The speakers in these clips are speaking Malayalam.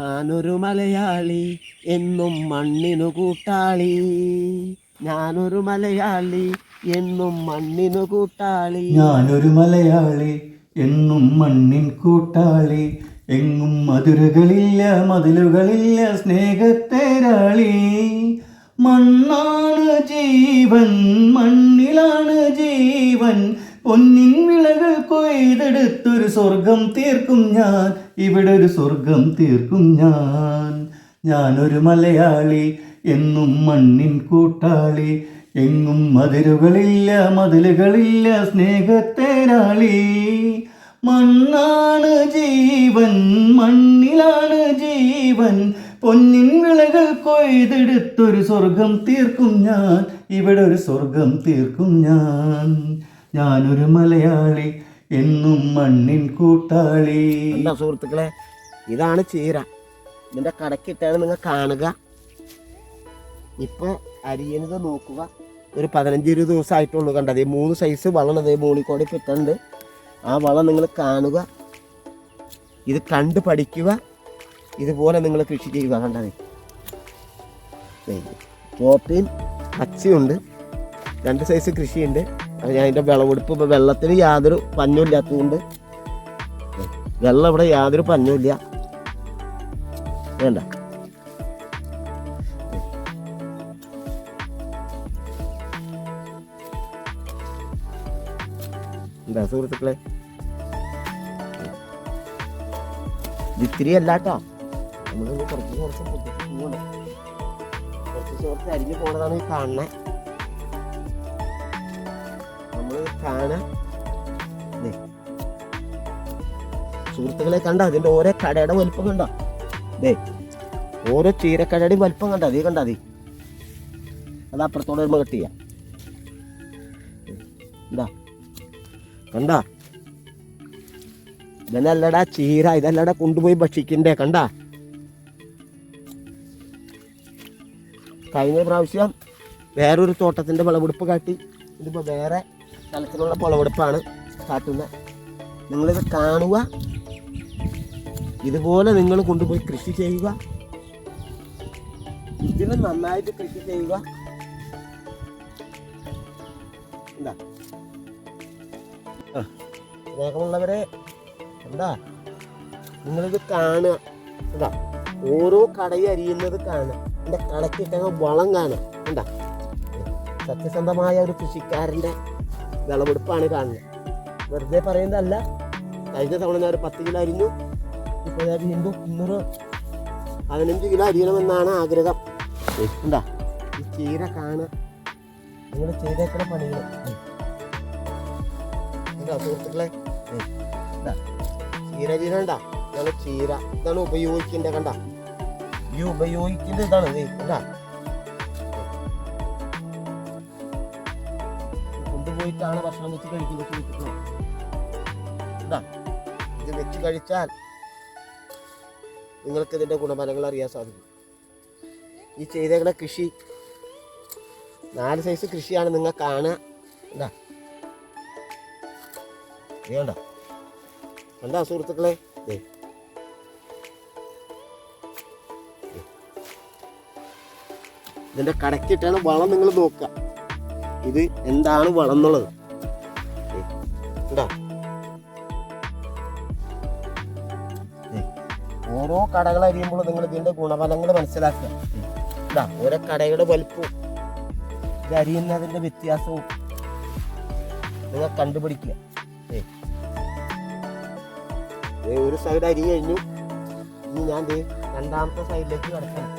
ഞാനൊരു മലയാളി എന്നും മണ്ണിനു കൂട്ടാളി. ഞാനൊരു മലയാളി എന്നും മണ്ണിനു കൂട്ടാളി. ഞാനൊരു മലയാളി എന്നും മണ്ണിൻ കൂട്ടാളി. എങ്ങും മധുരകളില്ല മതിലുകളില്ല സ്നേഹത്തേരാളി. മണ്ണാണ് ജീവൻ മണ്ണിലാണ് ജീവൻ. പൊന്നിൻ വിളകൾ കൊയ്തെടുത്തൊരു സ്വർഗം തീർക്കും ഞാൻ. ഇവിടെ ഒരു സ്വർഗം തീർക്കും ഞാൻ. ഞാനൊരു മലയാളി എന്നും മണ്ണിൻ കൂട്ടാളി. എങ്ങും മതിലുകളില്ല മതിലുകളില്ല സ്നേഹത്തേരാളി. മണ്ണാണ് ജീവൻ മണ്ണിലാണ് ജീവൻ. പൊന്നിൻ വിളകൾ കൊയ്തെടുത്തൊരു സ്വർഗം തീർക്കും ഞാൻ. ഇവിടെ ഒരു സ്വർഗം തീർക്കും ഞാൻ. ഞാനൊരു മലയാളി എന്നും മണ്ണിൻ കൂട്ടാളി. എന്താ സുഹൃത്തുക്കളെ, ഇതാണ് ചീര. ഇതിൻ്റെ കടക്കിട്ടാണ് നിങ്ങൾ കാണുക. ഇപ്പോൾ അരിയണത് നോക്കുക. ഒരു 15-20 ദിവസമായിട്ടുള്ളൂ. കണ്ടത് 3 സൈസ് വളണത് മൂളിക്കോടി പിറ്റുണ്ട്. ആ വളം നിങ്ങൾ കാണുക, ഇത് കണ്ട് പഠിക്കുക, ഇതുപോലെ നിങ്ങൾ കൃഷി ചെയ്യുക. കണ്ടത് ചോപ്പയും പച്ചയുണ്ട്, 2 സൈസ് കൃഷിയുണ്ട്. ഞാൻ അതിൻ്റെ വിളവെടുപ്പ് ഇപ്പോൾ വെള്ളത്തിന് യാതൊരു പഞ്ഞമില്ലാത്തതുകൊണ്ട് വെള്ളം ഇവിടെ യാതൊരു പഞ്ഞമില്ല. വേണ്ട എന്താ സുഹൃത്തുക്കളെ, ഇത്തിരി അല്ല കേട്ടോ. നമ്മളൊന്ന് കുറച്ച് പോകണം. കുറച്ച് അരിഞ്ഞ് പോണതാണ് ഈ കാണണേ. നമ്മൾ കാണാൻ സുഹൃത്തുക്കളെ കണ്ട അതിൻ്റെ ഓരോ കടയുടെ വലുപ്പം കണ്ടോ. ഓരോ ചീരക്കടയുടെയും വലുപ്പം കണ്ട അതേ കണ്ട അതേ. അത് അപ്പുറത്തോടെ വരുമ്പോൾ കിട്ടിയ എന്താ കണ്ട. ഇതല്ലടാ ചീര, ഇതല്ലടാ കൊണ്ടുപോയി ഭക്ഷിക്കണ്ടേ. കണ്ട കഴിഞ്ഞ പ്രാവശ്യം വേറൊരു തോട്ടത്തിൻ്റെ വിളവെടുപ്പ് കാട്ടി. ഇതിപ്പോൾ വേറെ സ്ഥലത്തിലുള്ള വിളവെടുപ്പാണ് കാട്ടുന്നത്. നിങ്ങളിത് കാണുക, ഇതുപോലെ നിങ്ങൾ കൊണ്ടുപോയി കൃഷി ചെയ്യുക. ഇതിന് നന്നായിട്ട് കൃഷി ചെയ്യുക. എന്താ സ്നേഹമുള്ളവരെ, എന്താ നിങ്ങളിത് കാണുക. എന്താ ഓരോ കടയും അരിയുന്നത് കാണുക. എൻ്റെ കടക്കിട്ട വളം കാണുക. എന്താ സത്യസന്ധമായ ഒരു കൃഷിക്കാരൻ്റെ വിളവെടുപ്പാണ് കാണുന്നത്. വെറുതെ പറയുന്നതല്ല. കഴിഞ്ഞ തവണ ഞാൻ ഒരു 10 കിലോ അരിഞ്ഞു. ഇപ്പോൾ ഞാൻ വീണ്ടും 15 കിലോ അരിയണമെന്നാണ് ആഗ്രഹം. എന്താ ഈ ചീര കാണുക, നിങ്ങൾ ചെയ്തേക്കുന്ന പണികൾ. എന്താ സുഹൃത്തുക്കളെ, ചീര ഉണ്ടാ. ഇതാണ് ചീര, ഇതാണ് ഉപയോഗിക്കേണ്ടത്. കണ്ട ഈ ഉപയോഗിക്കേണ്ടത് ഇതാണ്. കണ്ടാ കൊണ്ടുപോയിട്ടാണ് ഭക്ഷണം വെച്ച് കഴിക്കുന്നത്. എന്താ ഇത് വെച്ച് കഴിച്ചാൽ നിങ്ങൾക്ക് ഇതിൻ്റെ ഗുണഫലങ്ങൾ അറിയാൻ സാധിക്കും. ഈ ചെയ്തേക്കുന്ന കൃഷി 4 സൈസ് കൃഷിയാണ് നിങ്ങൾ കാണുക. എന്താ വേണ്ട എന്താ സുഹൃത്തുക്കളെ, ഇതിൻ്റെ കടക്കിട്ടാണ് വളം. നിങ്ങൾ നോക്കുക ഇത് എന്താണ് വളം എന്നുള്ളത്. എന്താ ഓരോ കടകൾ അരിയുമ്പോൾ നിങ്ങൾ ഇതിൻ്റെ ഗുണഫലങ്ങൾ മനസ്സിലാക്കുക. എന്താ ഓരോ കടയുടെ വലുപ്പവും ഇത് അരിയുന്നതിൻ്റെ വ്യത്യാസവും നിങ്ങൾ കണ്ടുപിടിക്കുക. ഒരു സൈഡ് അരി കഴിഞ്ഞു. ഇനി ഞാൻ രണ്ടാമത്തെ സൈഡിലേക്ക് കിടക്കണം.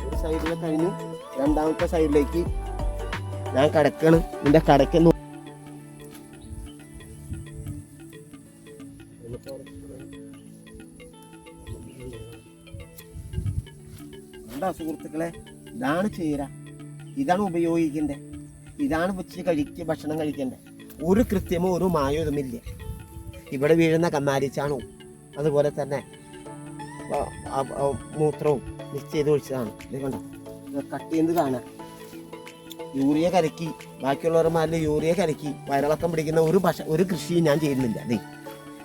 ഒരു സൈഡിൽ കഴിഞ്ഞു, രണ്ടാമത്തെ സൈഡിലേക്ക് ഞാൻ കിടക്കണം. ഇതിൻ്റെ കടയ്ക്ക് എന്താ സുഹൃത്തുക്കളെ, ഇതാണ് ചീര, ഇതാണ് ഉപയോഗിക്കേണ്ടത്, ഇതാണ് വെച്ച് ഭക്ഷണം കഴിക്കേണ്ടത്. ഒരു കൃത്യമോ ഒരു മായവുമില്ല. ഇവിടെ വീഴുന്ന കന്നാരിച്ചാണവും അതുപോലെ തന്നെ മൂത്രവും മിക്സ് ചെയ്ത് ഒഴിച്ചതാണ്. ഇത് കണ്ടോ, കട്ട് ചെയ്യുന്നത് കാണാം. യൂറിയ കലക്കി ബാക്കിയുള്ളവരുടെ മാലിൽ യൂറിയ കലക്കി വയറിളക്കം പിടിക്കുന്ന ഒരു കൃഷിയും ഞാൻ ചെയ്യുന്നില്ല. അതെ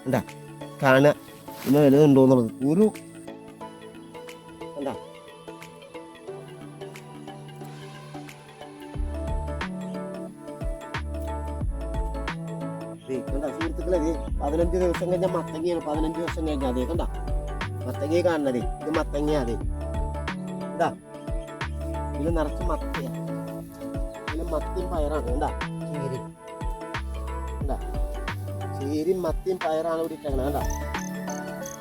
എന്താ കാണുക ഇന്ന് വലുതുണ്ടോന്നുള്ളത് ഒരു എന്താ കണ്ട സുഹൃത്തുക്കളെ, 15 ദിവസം കഴിഞ്ഞാൽ മത്തങ്ങയാണ്. 15 ദിവസം കഴിഞ്ഞാൽ അതേ കണ്ട മത്തങ്ങ കാണുന്നതേ, ഇത് മത്തങ്ങ. അതെ എന്താ ഇത് നിറച്ച് മത്തയ, പിന്നെ മത്തിയും പയറാണ്. എന്താ ചീരി എന്താ ചീരയും മത്തിയും പയറാണ് ഇവിടെ ഇട്ടേക്കണത്. കണ്ട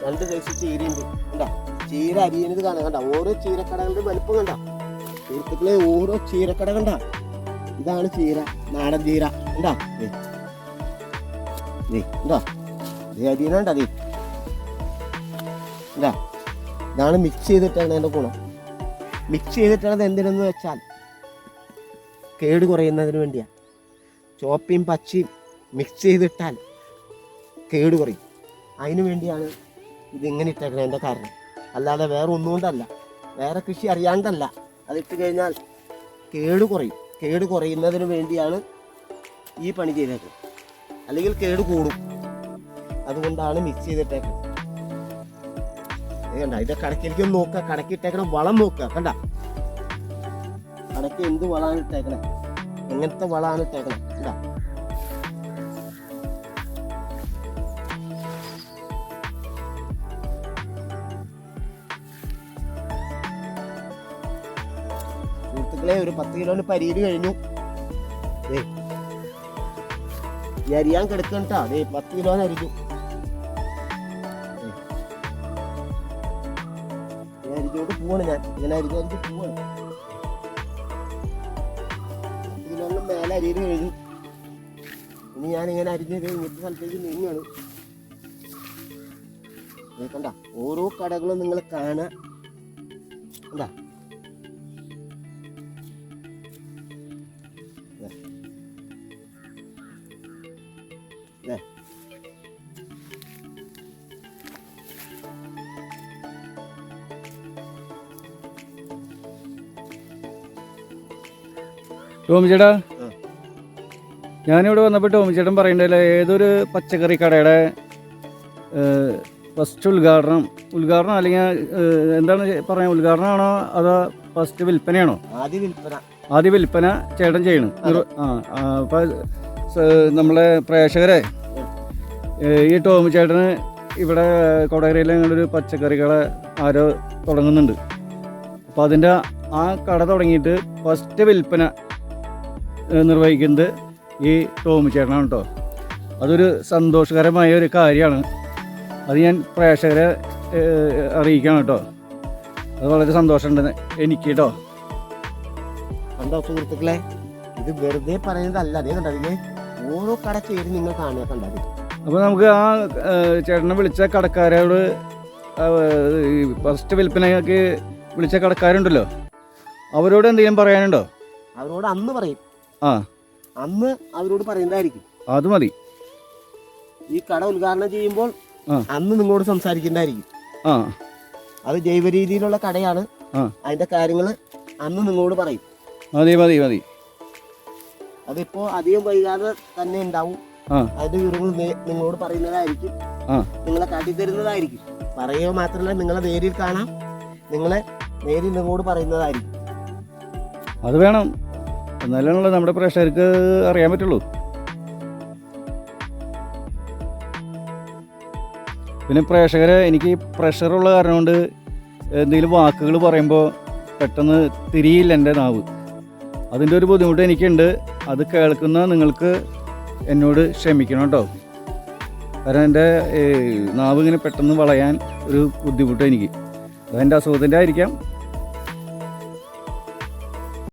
2 സൈസ് ചീരയുണ്ട്. എന്താ ചീര അരിയണത് കാണാം. കണ്ട ഓരോ ചീരക്കടകളുടെ വലുപ്പം കണ്ട സുഹൃത്തുക്കളെ, ഓരോ ചീരക്കട കണ്ട. ഇതാണ് ചീര, നാടൻ ചീര. എന്താ എന്താ അരിയണണ്ട അതെ എന്താ ഇതാണ് മിക്സ് ചെയ്തിട്ടാണ് എൻ്റെ ഗുണം. മിക്സ് ചെയ്തിട്ടാണ് എന്തിനെന്ന് വെച്ചാൽ കേട് കുറയുന്നതിന് വേണ്ടിയാണ്. ചോപ്പയും പച്ചയും മിക്സ് ചെയ്തിട്ടാൽ കേട് കുറയും. അതിനു വേണ്ടിയാണ് ഇതിങ്ങനെ ഇട്ടേക്കണതിൻ്റെ കാരണം. അല്ലാതെ വേറെ ഒന്നുകൊണ്ടല്ല, വേറെ കൃഷി അറിയാണ്ടല്ല. അതിട്ട് കഴിഞ്ഞാൽ കേട് കുറയും. കേട് കുറയുന്നതിന് വേണ്ടിയാണ് ഈ പണി ചെയ്തേക്കുന്നത്. അല്ലെങ്കിൽ കേട് കൂടും. അതുകൊണ്ടാണ് മിക്സ് ചെയ്തിട്ടേക്കുന്നത്. കണ്ട ഇതിന്റെ കടക്കിലേക്ക് നോക്കുക, കടക്കിട്ടേക്കണ വളം നോക്കുക. കണ്ട കടക്ക് എന്ത് വളമാണ് ഇട്ടേക്കണേ, എങ്ങനത്തെ വളമാണ് ഇട്ടേക്കണേ. കണ്ട സുഹൃത്തുക്കളെ, ഒരു 10 കിലോന് പരിയിൽ കഴിഞ്ഞു. ഈ അരിയാൻ കിടക്കണ്ടാ. അതെ 10 കിലോനായിരിക്കും. അരിഞ്ഞോട്ട് പോവാണ് ഞാൻ. ഇങ്ങനെ അരിഞ്ഞ് പോവാണ്. 10 കിലോനും മേലെ അരിയിൽ കഴിഞ്ഞു. ഇനി ഞാൻ ഇങ്ങനെ അരിഞ്ഞത് ഇങ്ങനത്തെ സ്ഥലത്തേക്ക് നീങ്ങാണ്. കണ്ട ഓരോ കടകളും നിങ്ങൾ കാണുക. എന്താ ടോമി ചേട്ടാ, ഞാനിവിടെ വന്നപ്പോൾ ടോമി ചേട്ടൻ പറയണ്ടല്ലേ ഏതൊരു പച്ചക്കറി കടയുടെ ഫസ്റ്റ് ഉദ്ഘാടനം അല്ലെങ്കിൽ എന്താണ് പറയാ, ഉദ്ഘാടനമാണോ അതോ ഫസ്റ്റ് വിൽപ്പനയാണോ? ആദ്യ വിൽപ്പന ചേട്ടൻ ചെയ്യണം. അപ്പം നമ്മളെ പ്രേക്ഷകരെ, ഈ ടോമി ചേട്ടന് ഇവിടെ കൊടകരയിൽ ഞങ്ങളൊരു പച്ചക്കറി കട ആരോ തുടങ്ങുന്നുണ്ട്. അപ്പോൾ അതിൻ്റെ ആ കട തുടങ്ങിയിട്ട് ഫസ്റ്റ് വിൽപ്പന നിർവഹിക്കുന്നത് ഈ ടോമി ചേട്ടനാണ് കേട്ടോ. അതൊരു സന്തോഷകരമായ ഒരു കാര്യമാണ്. അത് ഞാൻ പ്രേക്ഷകരെ അറിയിക്കണം കേട്ടോ. അത് വളരെ സന്തോഷമുണ്ട് എനിക്ക് കേട്ടോ. കണ്ടോ സുഹൃത്തുക്കളെ, ഇത് വെറുതെ പറയുന്നതല്ല. അതേ കണ്ടതില്ലേ ഓരോ കട ചേരി നിങ്ങൾ കാണുക. കണ്ടത് അപ്പോൾ നമുക്ക് ആ ചേട്ടനെ വിളിച്ച കടക്കാരോട്, ഫസ്റ്റ് വിൽപ്പനയ്ക്ക് വിളിച്ച കടക്കാരുണ്ടല്ലോ, അവരോട് എന്തെങ്കിലും പറയാനുണ്ടോ? അവരോട് അന്ന് പറയും. അന്ന് അവരോട് പറയുന്നതായിരിക്കും. അത് മതി. ഈ കട ഉദ്ഘാടനം ചെയ്യുമ്പോൾ അന്ന് നിങ്ങളോട് സംസാരിക്കുന്നതായിരിക്കും. അത് ജൈവ രീതിയിലുള്ള കടയാണ്. അതിന്റെ കാര്യങ്ങൾ അന്ന് നിങ്ങളോട് പറയും. മതി മതി മതി. അതിപ്പോ അധികം വൈകാതെ തന്നെ ഉണ്ടാവും. അതിന്റെ വിവരങ്ങൾ നിങ്ങളോട് പറയുന്നതായിരിക്കും, നിങ്ങളെ കാട്ടിത്തരുന്നതായിരിക്കും. പറയുക മാത്രമല്ല, നിങ്ങളെ നേരിൽ കാണാം, നിങ്ങളെ നേരിൽ നിങ്ങളോട് പറയുന്നതായിരിക്കും. അത് വേണം, എന്നാലാണല്ലോ നമ്മുടെ പ്രേക്ഷകർക്ക് അറിയാൻ പറ്റുള്ളൂ. പിന്നെ പ്രേക്ഷകരെ, എനിക്ക് പ്രഷറുള്ള കാരണം കൊണ്ട് എന്തെങ്കിലും വാക്കുകൾ പറയുമ്പോൾ പെട്ടെന്ന് തിരിയില്ല എൻ്റെ നാവ്. അതിൻ്റെ ഒരു ബുദ്ധിമുട്ട് എനിക്കുണ്ട്. അത് കേൾക്കുന്ന നിങ്ങൾക്ക് എന്നോട് ക്ഷമിക്കണം കേട്ടോ. കാരണം എൻ്റെ നാവ് ഇങ്ങനെ പെട്ടെന്ന് വളയാൻ ഒരു ബുദ്ധിമുട്ട് എനിക്ക്. അതെൻ്റെ അസുഖത്തിൻ്റെ ആയിരിക്കാം.